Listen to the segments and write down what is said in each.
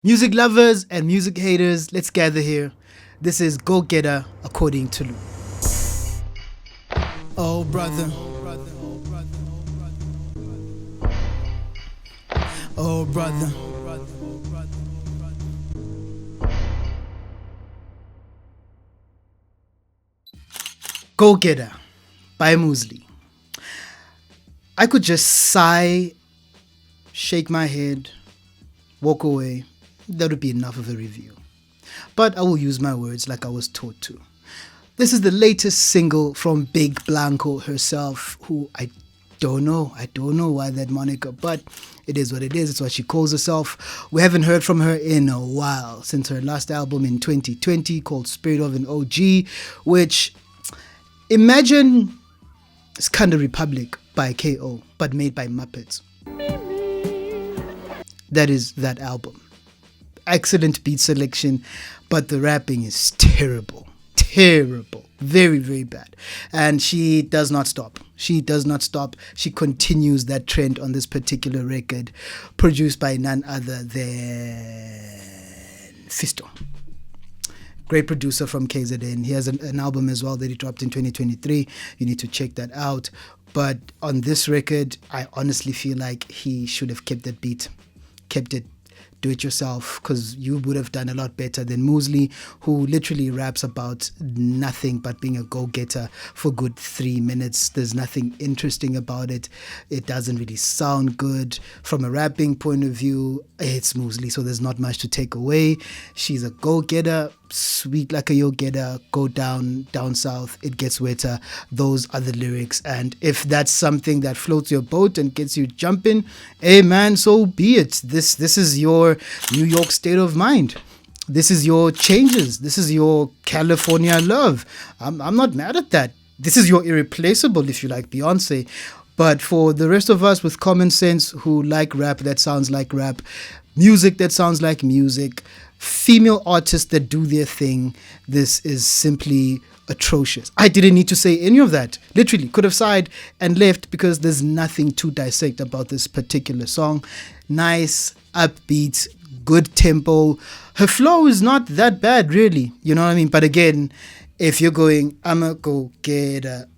Music lovers and music haters, let's gather here. This is Go Getter according to Loux. Oh brother, oh brother. Go Getter by Moozlie. I could just sigh, shake my head, walk away. That would be enough of a review. But I will use my words like I was taught to. This is the latest single from Big Blanco herself, who I don't know why that moniker, but it is what it is. It's what she calls herself. We haven't heard from her in a while, since her last album in 2020 called Spirit of an OG, which, imagine Skanda Republic by KO, but made by Muppets. That is that album. Excellent beat selection, but the rapping is terrible. Very, very bad. And she does not stop. She continues that trend on this particular record, produced by none other than Fisto. Great producer from KZN. He has an album as well that he dropped in 2023. You need to check that out. But on this record, I honestly feel like he should have kept that beat, kept it do it yourself, because you would have done a lot better than Moozlie, who literally raps about nothing but being a go-getter for good 3 minutes. There's nothing interesting about it. It doesn't really sound good. From a rapping point of view, it's Moozlie, so there's not much to take away. She's a go-getter, sweet like a yo-getter, go down south, it gets wetter. Those are the lyrics, and if that's something that floats your boat and gets you jumping, hey man, so be it. This is your New York state of mind. This is your changes. This is your California love. I'm not mad at that. This is your irreplaceable, if you like Beyonce. But for the rest of us with common sense who like rap that sounds like rap, music that sounds like music, female artists that do their thing, this is simply atrocious. I didn't need to say any of that. Literally, could have sighed and left because there's nothing to dissect about this particular song. Nice, upbeat, good tempo. Her flow is not that bad, really. You know what I mean? But again, if you're going, I'm a go-getter,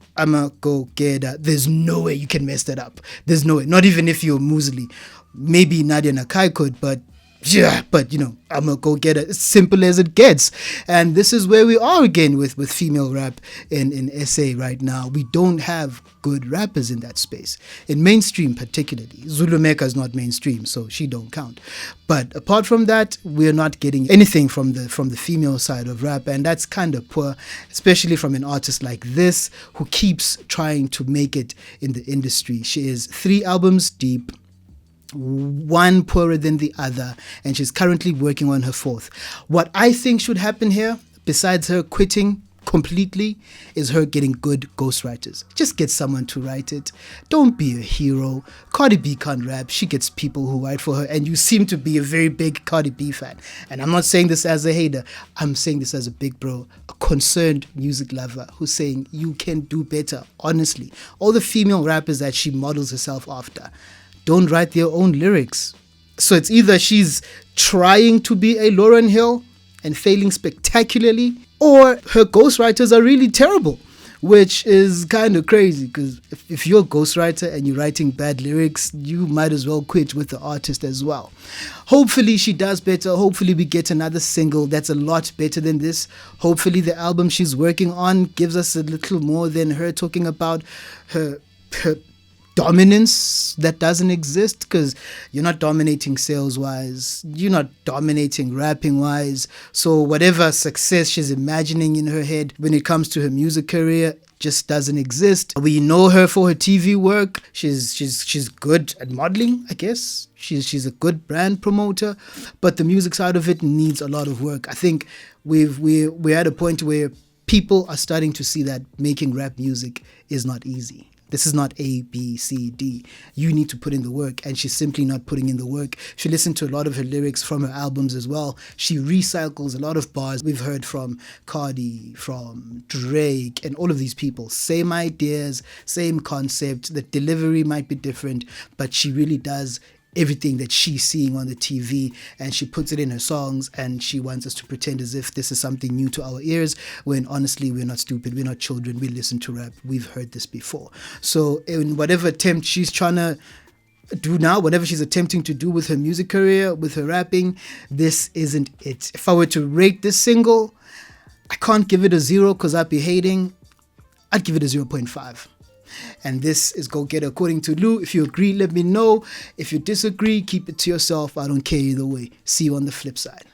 there's no way you can mess that up. There's no way. Not even if you're Moozlie. Maybe Nadia Nakai could, but you know, I'm a go-getter. As simple as it gets. And this is where we are again with female rap in SA right now. We don't have good rappers in that space. In mainstream particularly. Zulu Meka is not mainstream, so she don't count. But apart from that, we're not getting anything from the female side of rap, and that's kind of poor, especially from an artist like this who keeps trying to make it in the industry. She is 3 albums deep, one poorer than the other, and she's currently working on her 4th. What I think should happen here, besides her quitting completely, is her getting good ghostwriters. Just get someone to write it. Don't be a hero. Cardi B can't rap. She gets people who write for her, and you seem to be a very big Cardi B fan. And I'm not saying this as a hater. I'm saying this as a big bro, a concerned music lover who's saying you can do better. Honestly, all the female rappers that she models herself after don't write their own lyrics. So it's either she's trying to be a Lauryn Hill and failing spectacularly, or her ghostwriters are really terrible, which is kind of crazy, because if you're a ghostwriter and you're writing bad lyrics, you might as well quit with the artist as well. Hopefully she does better. Hopefully we get another single that's a lot better than this. Hopefully the album she's working on gives us a little more than her talking about her dominance that doesn't exist, because you're not dominating sales wise, you're not dominating rapping wise, so whatever success she's imagining in her head when it comes to her music career just doesn't exist. We know her for her TV work. She's good at modeling, I guess. She's a good brand promoter, but the music side of it needs a lot of work. I think we're at a point where people are starting to see that making rap music is not easy. This is not A, B, C, D. You need to put in the work, and she's simply not putting in the work. She listened to a lot of her lyrics from her albums as well. She recycles a lot of bars we've heard from Cardi, from Drake, and all of these people. Same ideas, same concept. The delivery might be different, but she really does everything that she's seeing on the TV, and she puts it in her songs, and she wants us to pretend as if this is something new to our ears, when honestly we're not stupid, we're not children, we listen to rap, we've heard this before. So in whatever attempt she's trying to do now, whatever she's attempting to do with her music career, with her rapping, this isn't it. If I were to rate this single, I can't give it a 0 because I'd be hating. I'd give it a 0.5. And this is Go Get It according to Loux. If you agree, let me know. If you disagree, keep it to yourself. I don't care either way. See you on the flip side.